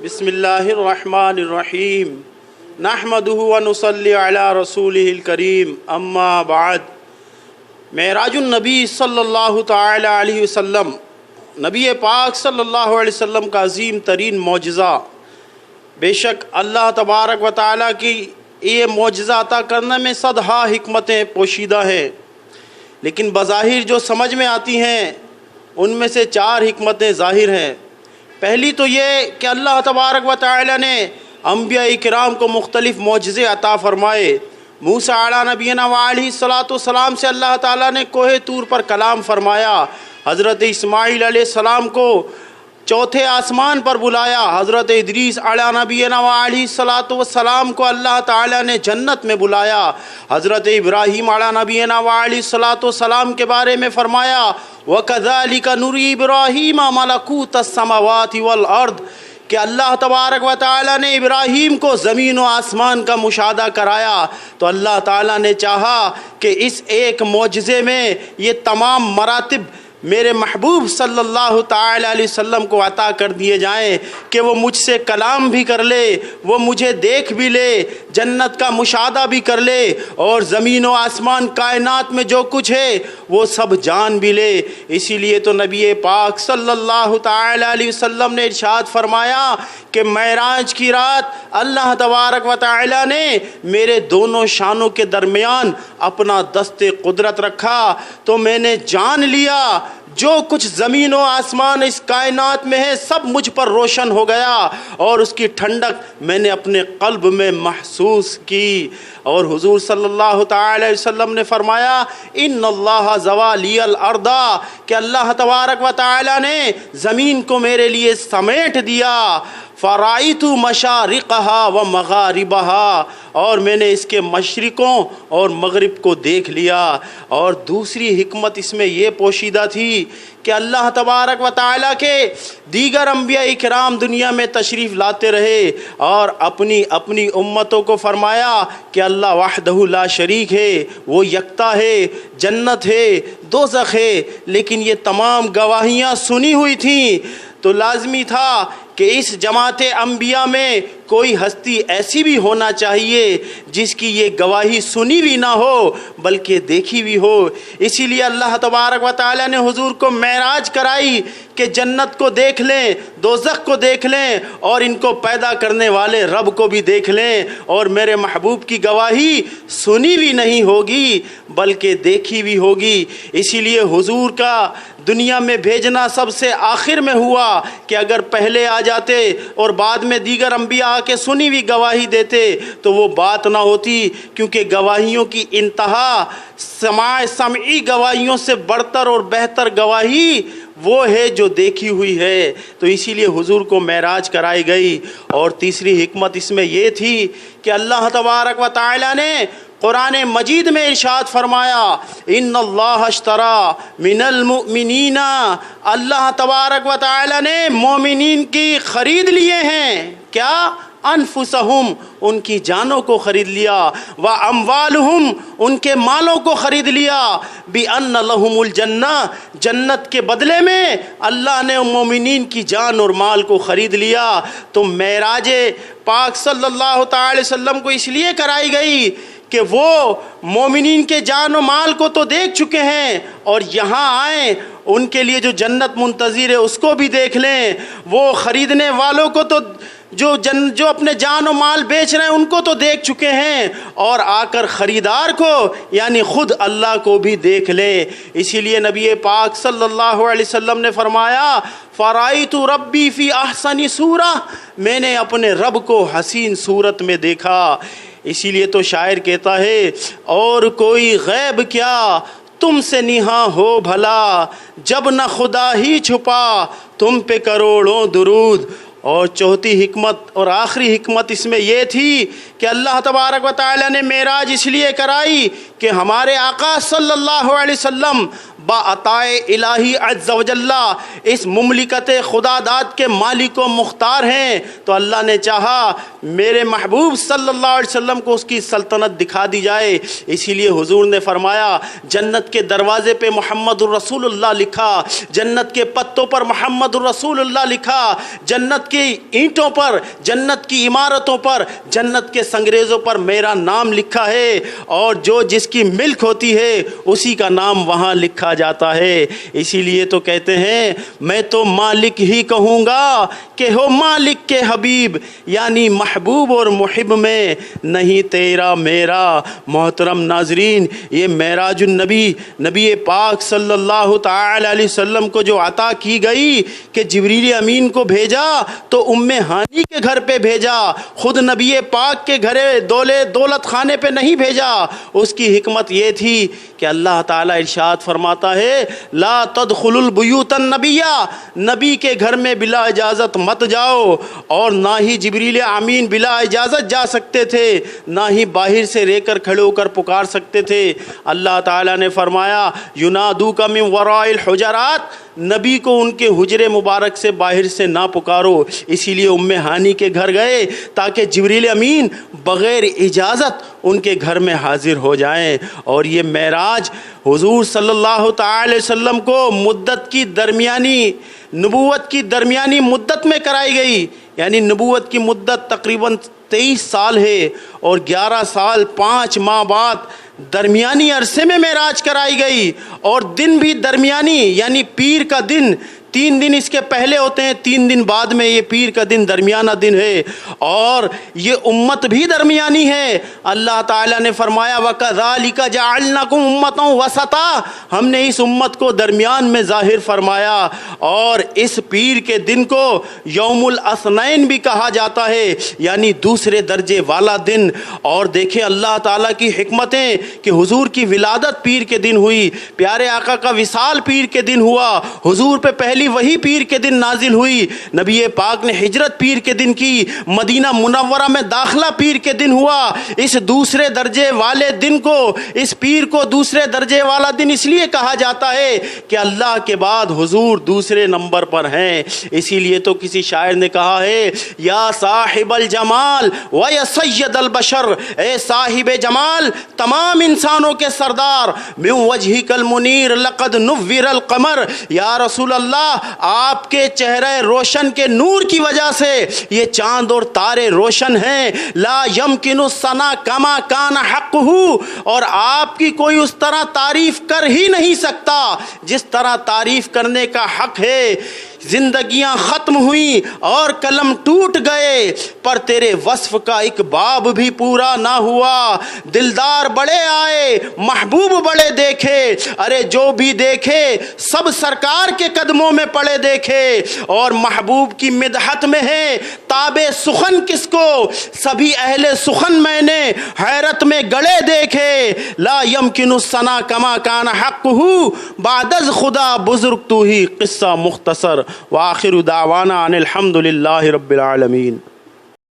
بسم اللہ الرحمن الرحیم نحمدہ و نصلی علی رسولہ الکریم اما بعد۔ معراج النبی صلی اللہ تعالی علیہ وسلم، نبی پاک صلی اللہ علیہ وسلم کا عظیم ترین معجزہ۔ بے شک اللہ تبارک و تعالیٰ کی یہ معجزہ عطا کرنے میں صدہا حکمتیں پوشیدہ ہیں، لیکن بظاہر جو سمجھ میں آتی ہیں ان میں سے 4 حکمتیں ظاہر ہیں۔ پہلی تو یہ کہ اللہ تبارک و تعالی نے انبیاء کرام کو مختلف معجزے عطا فرمائے۔ موسیٰ علیہ نبینا وعلیہ السلام سے اللہ تعالیٰ نے کوہ طور پر کلام فرمایا، حضرت اسماعیل علیہ السلام کو چوتھے آسمان پر بلایا، حضرت ادریس علیہ نبینا وعلیہ السلام کو اللہ تعالیٰ نے جنت میں بلایا، حضرت ابراہیم علیہ نبینا وعلیہ السلام کے بارے میں فرمایا وَكَذَلِكَ نُرِي إِبْرَاهِيمَ مَلَكُوتَ السَّمَاوَاتِ وَالْأَرْضِ، کہ اللہ تبارک و تعالیٰ نے ابراہیم کو زمین و آسمان کا مشاہدہ کرایا، تو اللہ تعالیٰ نے چاہا کہ اس ایک معجزے میں یہ تمام مراتب میرے محبوب صلی اللہ تعالی علیہ وسلم کو عطا کر دیے جائیں کہ وہ مجھ سے کلام بھی کر لے، وہ مجھے دیکھ بھی لے، جنت کا مشاہدہ بھی کر لے، اور زمین و آسمان کائنات میں جو کچھ ہے وہ سب جان بھی لے۔ اسی لیے تو نبی پاک صلی اللہ تعالی علیہ وسلم نے ارشاد فرمایا کہ معراج کی رات اللہ تبارک و تعالی نے میرے دونوں شانوں کے درمیان اپنا دست قدرت رکھا، تو میں نے جان لیا جو کچھ زمین و آسمان اس کائنات میں ہے سب مجھ پر روشن ہو گیا، اور اس کی ٹھنڈک میں نے اپنے قلب میں محسوس کی۔ اور حضور صلی اللہ تعالی علیہ وسلم نے فرمایا ان اللہ زوالی الارض، کہ اللہ تبارک و تعالی نے زمین کو میرے لیے سمیٹ دیا، فرائیت مشارقہا و مغاربہا، اور میں نے اس کے مشرقوں اور مغرب کو دیکھ لیا۔ اور دوسری حکمت اس میں یہ پوشیدہ تھی کہ اللہ تبارک و تعالیٰ کے دیگر انبیاء کرام دنیا میں تشریف لاتے رہے اور اپنی اپنی امتوں کو فرمایا کہ اللہ وحدہ لا شریک ہے، وہ یکتا ہے، جنت ہے، دوزخ ہے، لیکن یہ تمام گواہیاں سنی ہوئی تھیں، تو لازمی تھا کہ اس جماعت انبیاء میں کوئی ہستی ایسی بھی ہونا چاہیے جس کی یہ گواہی سنی بھی نہ ہو بلکہ دیکھی بھی ہو۔ اسی لیے اللہ تبارک و تعالی نے حضور کو معراج کرائی کہ جنت کو دیکھ لیں، دوزخ کو دیکھ لیں، اور ان کو پیدا کرنے والے رب کو بھی دیکھ لیں، اور میرے محبوب کی گواہی سنی بھی نہیں ہوگی بلکہ دیکھی بھی ہوگی۔ اسی لیے حضور کا دنیا میں بھیجنا سب سے آخر میں ہوا کہ اگر پہلے آ جاتے اور بعد میں دیگر انبیاء آ کے سنی ہوئی گواہی دیتے تو وہ بات نہ ہوتی، کیونکہ گواہیوں کی انتہا سمعی گواہیوں سے بڑھتر اور بہتر گواہی وہ ہے جو دیکھی ہوئی ہے، تو اسی لیے حضور کو معراج کرائی گئی۔ اور تیسری حکمت اس میں یہ تھی کہ اللہ تبارک و تعالی نے قرآن مجید میں ارشاد فرمایا ان اللہ اشتری من المؤمنین، اللہ تبارک و تعالی نے مومنین کی خرید لیے ہیں، کیا؟ انفسہم، ان کی جانوں کو خرید لیا، واموالہم، ان کے مالوں کو خرید لیا، بان لہم الجنہ، جنت کے بدلے میں اللہ نے مومنین کی جان اور مال کو خرید لیا۔ تو معراج پاک صلی اللہ تعالی وسلم کو اس لیے کرائی گئی کہ وہ مومنین کے جان و مال کو تو دیکھ چکے ہیں، اور یہاں آئیں ان کے لیے جو جنت منتظر ہے اس کو بھی دیکھ لیں، وہ خریدنے والوں کو تو جو اپنے جان و مال بیچ رہے ہیں ان کو تو دیکھ چکے ہیں، اور آ کر خریدار کو یعنی خود اللہ کو بھی دیکھ لیں۔ اسی لیے نبی پاک صلی اللہ علیہ وسلم نے فرمایا فرائیت ربی فی احسن صورہ، میں نے اپنے رب کو حسین صورت میں دیکھا۔ اسی لیے تو شاعر کہتا ہے اور کوئی غیب کیا تم سے نہاں ہو بھلا، جب نہ خدا ہی چھپا تم پہ کروڑوں درود۔ اور چوتھی حکمت اور آخری حکمت اس میں یہ تھی کہ اللہ تبارک و تعالی نے معراج اس لیے کرائی کہ ہمارے آقا صلی اللہ علیہ وسلم با عطائے الہی عز و جل اس مملکت خدا داد کے مالک و مختار ہیں، تو اللہ نے چاہا میرے محبوب صلی اللہ علیہ وسلم کو اس کی سلطنت دکھا دی جائے۔ اسی لیے حضور نے فرمایا جنت کے دروازے پہ محمد الرسول اللہ لکھا، جنت کے پتوں پر محمد الرسول اللہ لکھا، جنت کی اینٹوں پر، جنت کی عمارتوں پر، جنت کے سنگریزوں پر میرا نام لکھا ہے، اور جو جس کی ملک ہوتی ہے اسی کا نام وہاں لکھا جاتا ہے۔ اسی لیے تو کہتے ہیں میں تو مالک ہی کہوں گا کہ ہو مالک کے حبیب، یعنی محبوب اور محب میں نہیں تیرا میرا۔ محترم ناظرین، یہ معراج النبی نبی پاک صلی اللہ تعالی علیہ وسلم کو جو عطا کی گئی کہ جبریل امین کو بھیجا تو ام ہانی کے گھر پہ بھیجا، خود نبی پاک کے گھر دولت خانے پہ نہیں بھیجا۔ اس کی حکمت یہ تھی کہ اللہ تعالیٰ ارشاد فرماتا ہے لا تدخلوا البیوت النبیہ، نبی کے گھر میں بلا اجازت مت جاؤ، اور نہ ہی جبریل امین بلا اجازت جا سکتے تھے، نہ ہی باہر سے رہ کر کھڑے ہو کر پکار سکتے تھے۔ اللہ تعالیٰ نے فرمایا ینادوک من وراء الحجرات، نبی کو ان کے حجرے مبارک سے باہر سے نہ پکارو۔ اسی لیے ام ہانی کے گھر گئے تاکہ جبریل امین بغیر اجازت ان کے گھر میں حاضر ہو جائیں۔ اور یہ معراج حضور صلی اللہ تعالی وسلم کو مدت کی درمیانی، نبوت کی درمیانی مدت میں کرائی گئی، یعنی نبوت کی مدت تقریباً 23 سال ہے، اور 11 سال 5 ماہ بعد درمیانی عرصے میں معراج کرائی گئی، اور دن بھی درمیانی، یعنی پیر کا دن 3 دن اس کے پہلے ہوتے ہیں، 3 دن بعد میں یہ پیر کا دن درمیانہ دن ہے، اور یہ امت بھی درمیانی ہے۔ اللہ تعالیٰ نے فرمایا وَكَذَلِكَ جَعَلْنَاكُمْ أُمَّةً وَسَطًا، ہم نے اس امت کو درمیان میں ظاہر فرمایا، اور اس پیر کے دن کو یوم الاثنین بھی کہا جاتا ہے، یعنی دوسرے درجے والا دن۔ اور دیکھیں اللہ تعالیٰ کی حکمتیں کہ حضور کی ولادت پیر کے دن ہوئی، پیارے آقا کا وصال پیر کے دن ہوا، حضور پہ پہلی وہی پیر کے دن نازل ہوئی، نبی پاک نے ہجرت پیر کے دن کی، مدینہ منورہ میں داخلہ پیر کے دن ہوا۔ اس دوسرے درجے والے دن کو، اس پیر کو دوسرے درجے والا دن اس لیے کہا جاتا ہے کہ اللہ کے بعد حضور دوسرے نمبر پر ہیں۔ اسی لیے تو کسی شاعر نے کہا ہے یا صاحب الجمال و یا سید البشر، اے صاحب جمال تمام انسانوں کے سردار، من وجہک المنیر لقد نور القمر، یا رسول اللہ آپ کے چہرہ روشن کے نور کی وجہ سے یہ چاند اور تارے روشن ہیں، لا یمکن الثنا کما کان حقہ، اور آپ کی کوئی اس طرح تعریف کر ہی نہیں سکتا جس طرح تعریف کرنے کا حق ہے۔ زندگیاں ختم ہوئیں اور قلم ٹوٹ گئے، پر تیرے وصف کا ایک باب بھی پورا نہ ہوا۔ دلدار بڑے آئے، محبوب بڑے دیکھے، ارے جو بھی دیکھے سب سرکار کے قدموں میں پڑے دیکھے، اور محبوب کی مدحت میں ہے تابع سخن کس کو، سبھی اہل سخن میں نے حیرت میں گڑے دیکھے۔ لا یمکن الثنا کما کان حقہ، بعد از خدا بزرگ تو ہی، قصہ مختصر۔ وآخر دعوانا ان الحمد للہ رب العالمین۔